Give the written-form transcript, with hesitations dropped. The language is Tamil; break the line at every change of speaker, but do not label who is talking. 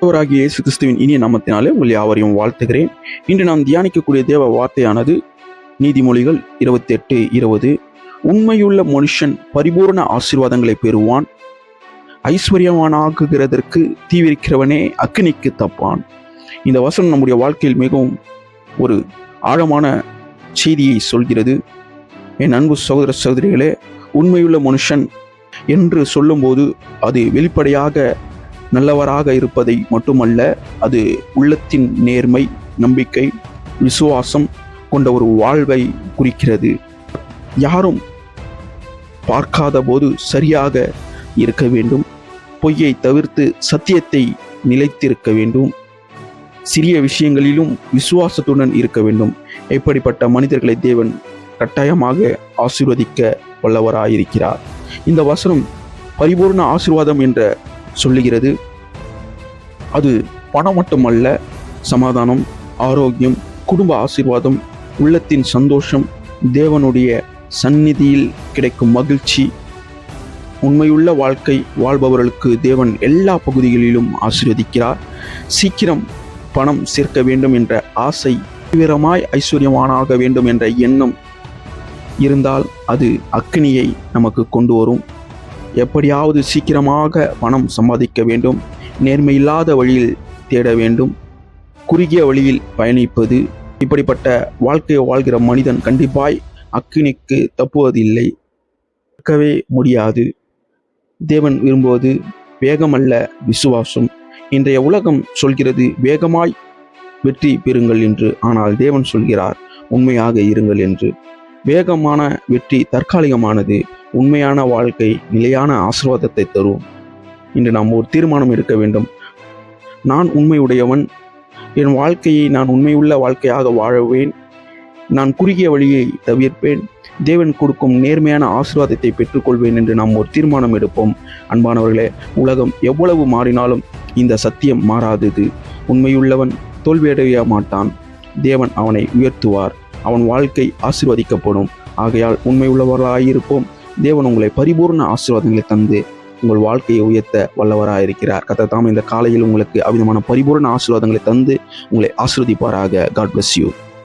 ஆண்டவராகிய இயேசு கிறிஸ்துவின் இனிய நாமத்தினாலே உங்கள் யாவரையும் வாழ்த்துகிறேன். இன்று நாம் தியானிக்கக்கூடிய தேவ வார்த்தையானது நீதிமொழிகள் 28:20. உண்மையுள்ள மனுஷன் பரிபூர்ண ஆசீர்வாதங்களை பெறுவான், ஐஸ்வர்யவானாகுகிறதற்கு தீவிரிக்கிறவனே அக்கினிக்கு தப்பான். இந்த வசனம் நம்முடைய வாழ்க்கையில் மிகவும் ஒரு ஆழமான செய்தியை சொல்கிறது. என் அன்பு சகோதர சகோதரிகளே, உண்மையுள்ள மனுஷன் என்று சொல்லும்போது அது வெளிப்படையாக நல்லவராக இருப்பதை மட்டுமல்ல, அது உள்ளத்தின் நேர்மை, நம்பிக்கை, விசுவாசம் கொண்ட ஒரு வாழ்வை குறிக்கிறது. யாரும் பார்க்காத போது சரியாக இருக்க வேண்டும், பொய்யை தவிர்த்து சத்தியத்தை நிலைத்திருக்க வேண்டும், சிறிய விஷயங்களிலும் விசுவாசத்துடன் இருக்க வேண்டும். இப்படிப்பட்ட மனிதர்களை தேவன் கட்டாயமாக ஆசீர்வதிக்க வல்லவராயிருக்கிறார். இந்த வசனம் பரிபூர்ண ஆசீர்வாதம் என்ற சொல்லுகிறது. அது பணம் மட்டுமல்ல, சமாதானம், ஆரோக்கியம், குடும்ப ஆசீர்வாதம், உள்ளத்தின் சந்தோஷம், தேவனுடைய சந்நிதியில் கிடைக்கும் மகிழ்ச்சி. உண்மையுள்ள வாழ்க்கை வாழ்பவர்களுக்கு தேவன் எல்லா பகுதிகளிலும் ஆசீர்வதிக்கிறார். சீக்கிரம் பணம் சேர்க்க வேண்டும் என்ற ஆசை, தீவிரமாய் ஐஸ்வர்யவானாக வேண்டும் என்ற எண்ணம் இருந்தால் அது அக்கினியை நமக்கு கொண்டு வரும். எப்படியாவது சீக்கிரமாக பணம் சம்பாதிக்க வேண்டும், நேர்மையில்லாத வழியில் தேட வேண்டும், குறுகிய வழியில் பயணிப்பது. இப்படிப்பட்ட வாழ்க்கையை வாழ்கிற மனிதன் கண்டிப்பாய் அக்கினிக்கு தப்புவதில்லை, இருக்கவே முடியாது. தேவன் விரும்புவது வேகமல்ல, விசுவாசம். இன்றைய உலகம் சொல்கிறது வேகமாய் வெற்றி பெறுங்கள் என்று, ஆனால் தேவன் சொல்கிறார் உண்மையாக இருங்கள் என்று. வேகமான வெற்றி தற்காலிகமானது, உண்மையான வாழ்க்கை நிலையான ஆசீர்வாதத்தை தரும். இன்று நாம் ஒரு தீர்மானம் எடுக்க வேண்டும். நான் உண்மையுடையவன், என் வாழ்க்கையை நான் உண்மையுள்ள வாழ்க்கையாக வாழுவேன், நான் குறுகிய வழியை தவிர்ப்பேன், தேவன் கொடுக்கும் நேர்மையான ஆசீர்வாதத்தை பெற்றுக்கொள்வேன் என்று நாம் ஒரு தீர்மானம் எடுப்போம். அன்பானவர்களே, உலகம் எவ்வளவு மாறினாலும் இந்த சத்தியம் மாறாதது. உண்மையுள்ளவன் தோல்வியடைய மாட்டான், தேவன் அவனை உயர்த்துவார், அவன் வாழ்க்கை ஆசீர்வதிக்கப்படும். ஆகையால் உண்மையுள்ளவர்களாயிருப்போம். தேவன் உங்களை பரிபூர்ண ஆசீர்வாதங்களை தந்து உங்கள் வாழ்க்கையை உயர்த்த வல்லவராயிருக்கிறார். கர்த்தர் தாமே இந்த காலையில் உங்களுக்கு அவ்விதமான பரிபூர்ண ஆசீர்வாதங்களை தந்து உங்களை ஆசீர்வதிப்பாராக. God bless you.